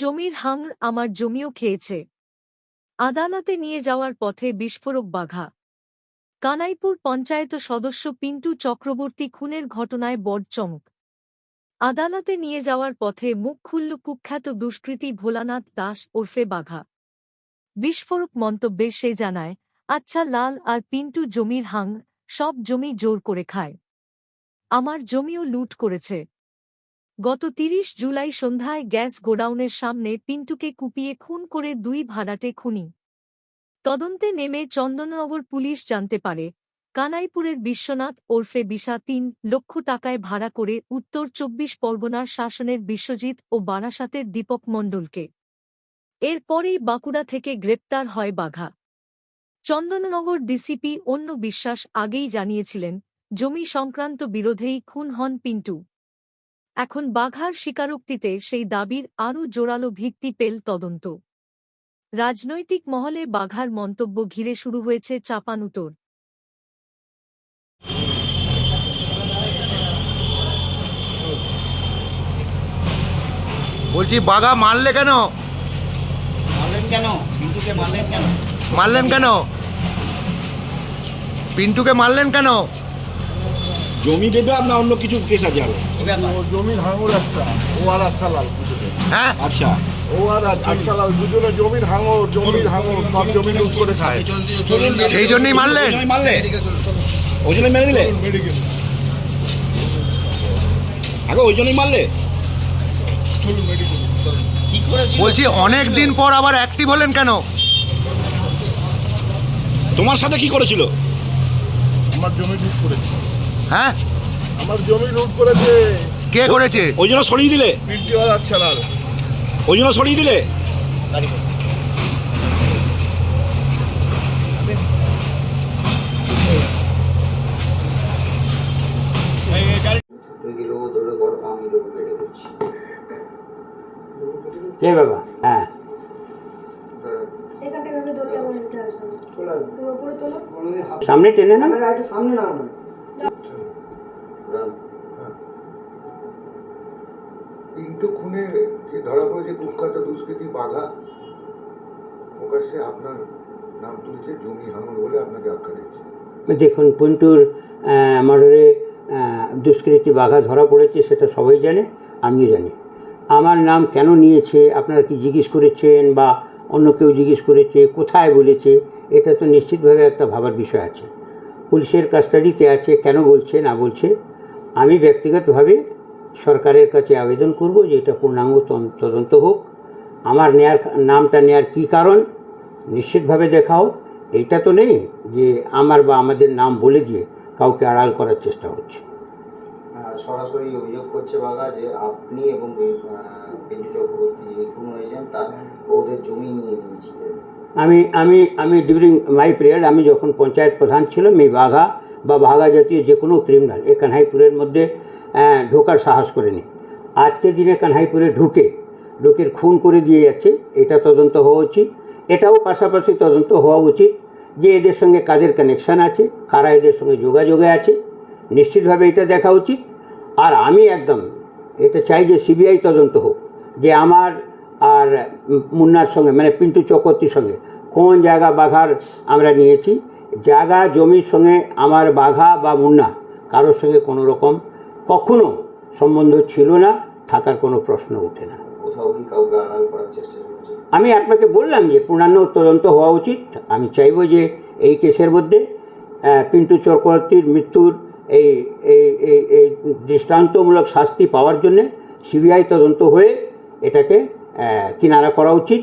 জমির হাঙর আমার জমিও খেয়েছে। আদালতে নিয়ে যাওয়ার পথে বিস্ফোরক বাঘা। কানাইপুর পঞ্চায়েত সদস্য পিন্টু চক্রবর্তী খুনের ঘটনায় বড় চমক। আদালতে নিয়ে যাওয়ার পথে মুখ খুলল কুখ্যাত দুষ্কৃতী ভোলানাথ দাস ওরফে বাঘা। বিস্ফোরক মন্তব্যে সে জানায়, আচ্ছা লাল আর পিন্টু জমির হাঙ, সব জমি জোর করে খায়। আমার জমিও লুট করেছে। গত ৩০ জুলাই সন্ধ্যায় গ্যাস গোডাউনের সামনে পিন্টুকে কুপিয়ে খুন করে ২ ভাড়াটে খুনি। তদন্তে নেমে চন্দননগর পুলিশ জানতে পারে, কানাইপুরের বিশ্বনাথ ওরফে বিশা ৩ লক্ষ টাকায় ভাড়া করে উত্তর ২৪ পরগনার শাসনের বিশ্বজিৎ ও বারাসাতের দীপক মণ্ডলকে। এরপরেই বাঁকুড়া থেকে গ্রেপ্তার হয় বাঘা। চন্দননগর ডিসিপি অন্য বিশ্বাস আগেই জানিয়েছিলেন, জমি সংক্রান্ত বিরোধেই খুন হন পিন্টু। এখন বাঘার স্বীকারোক্তিতে সেই দাবির আরও জোরালো ভিত্তি পেল তদন্ত। রাজনৈতিক মহলে বাঘার মন্তব্য ঘিরে শুরু হয়েছে চাপানুতোর। বলছি বাঘা মারলে কেন? পিন্টুকে মারলেন কেন? মারলেন কেন? পিন্টুকে মারলেন কেন? জমি দেবে আপনার অন্য কিছু কেস আছে আরো? জমির হাঙর একটা, ও আর আচ্ছা লাল দুজনে। হ্যাঁ আচ্ছা, ও আর আচ্ছা লাল দুজনে জমির হাঙর সব জমি লুট করে খায়। সেই জন্যই মারলেন? ওই জন্যই মারলে? ওই জন্যই মেরে দিলে? মেডিকেল আগে ওই জন্যই মারলে? চলুন মেডিকেল। কি করেছিল? বলছি অনেক দিন পর আবার অ্যাক্টিভ হলেন কেন? তোমার সাথে কি করেছিল? আমার জমি লুট করেছে। হ্যাঁ, আমার জমি লুট করেছে। কে করেছে? ওই জন্য সরিয়ে দিলে? পিন্টু আর আচ্ছা লাল। ওই জন্য সরিয়ে দিলে? কে বাবা? হ্যাঁ সামনে টেনে না, সামনে নাও না। পিন্টু খুনে যে ধরা পড়েছে কুখ্যাত দুষ্কৃতী বাঘা, প্রকাশ্যে আপনার নাম তুলছে জমি হাঙর বলে আপনাকে আখ্যা দিচ্ছে। দেখুন, পিন্টুর মার্ডারে দুষ্কৃতী বাঘা ধরা পড়েছে সেটা সবাই জানে, আমিও জানি। আমার নাম কেন নিয়েছে আপনারা কি জিজ্ঞেস করেছেন বা অন্য কেউ জিজ্ঞেস করেছে, কোথায় বলেছে, এটা তো নিশ্চিতভাবে একটা ভাবার বিষয় আছে। পুলিশের কাস্টাডিতে আছে, কেন বলছে না বলছে, আমি ব্যক্তিগতভাবে সরকারের কাছে আবেদন করব যে এটা পূর্ণাঙ্গ তদন্ত হোক। আমার নামটা নেয়ার কী কারণ নিশ্চিতভাবে দেখাও। এইটা তো নেই যে আমার বা আমাদের নাম বলে দিয়ে কাউকে আড়াল করার চেষ্টা হচ্ছে। সরাসরি অভিযোগ করছে বাঘা যে আপনি এবং পিন্টু চক্রবর্তী যিনি খুন হয়েছেন তার ওদের জমি নিয়ে নিয়েছিলেন। আমি ডিউরিং মাই পিরিয়ড, আমি যখন পঞ্চায়েত প্রধান ছিলাম, এই বাঘা বা বাঘা জাতীয় যে কোনো ক্রিমিনাল এই কানহাইপুরের মধ্যে ঢোকার সাহস করেনি। আজকে দিনে কানহাইপুরে ঢুকে লোকের খুন করে দিয়ে যাচ্ছে, এটা তদন্ত হওয়া উচিত। এটাও পাশাপাশি তদন্ত হওয়া উচিত যে এদের সঙ্গে কাদের কানেকশান আছে, কারা এদের সঙ্গে যোগাযোগে আছে, নিশ্চিতভাবে এটা দেখা উচিত। আর আমি একদম এটা চাই যে সিবিআই তদন্ত হোক যে আমার আর মুন্নার সঙ্গে, মানে পিন্টু চক্রবর্তীর সঙ্গে কোন জায়গা বাঘার আমরা নিয়েছি। জায়গা জমির সঙ্গে আমার বাঘা বা মুন্না কারোর সঙ্গে কোনো রকম কখনো সম্বন্ধ ছিল না, থাকার কোনো প্রশ্ন ওঠে না। কোথাও কি কাউকে আড়াল করার চেষ্টা করছে? আমি আপনাকে বললাম যে পূর্ণাঙ্গ তদন্ত হওয়া উচিত। আমি চাইব যে এই কেসের মধ্যে পিন্টু চক্রবর্তীর মৃত্যুর এই দৃষ্টান্তমূলক শাস্তি পাওয়ার জন্যে সিবিআই তদন্ত হয়ে এটাকে কিনারা করা উচিত।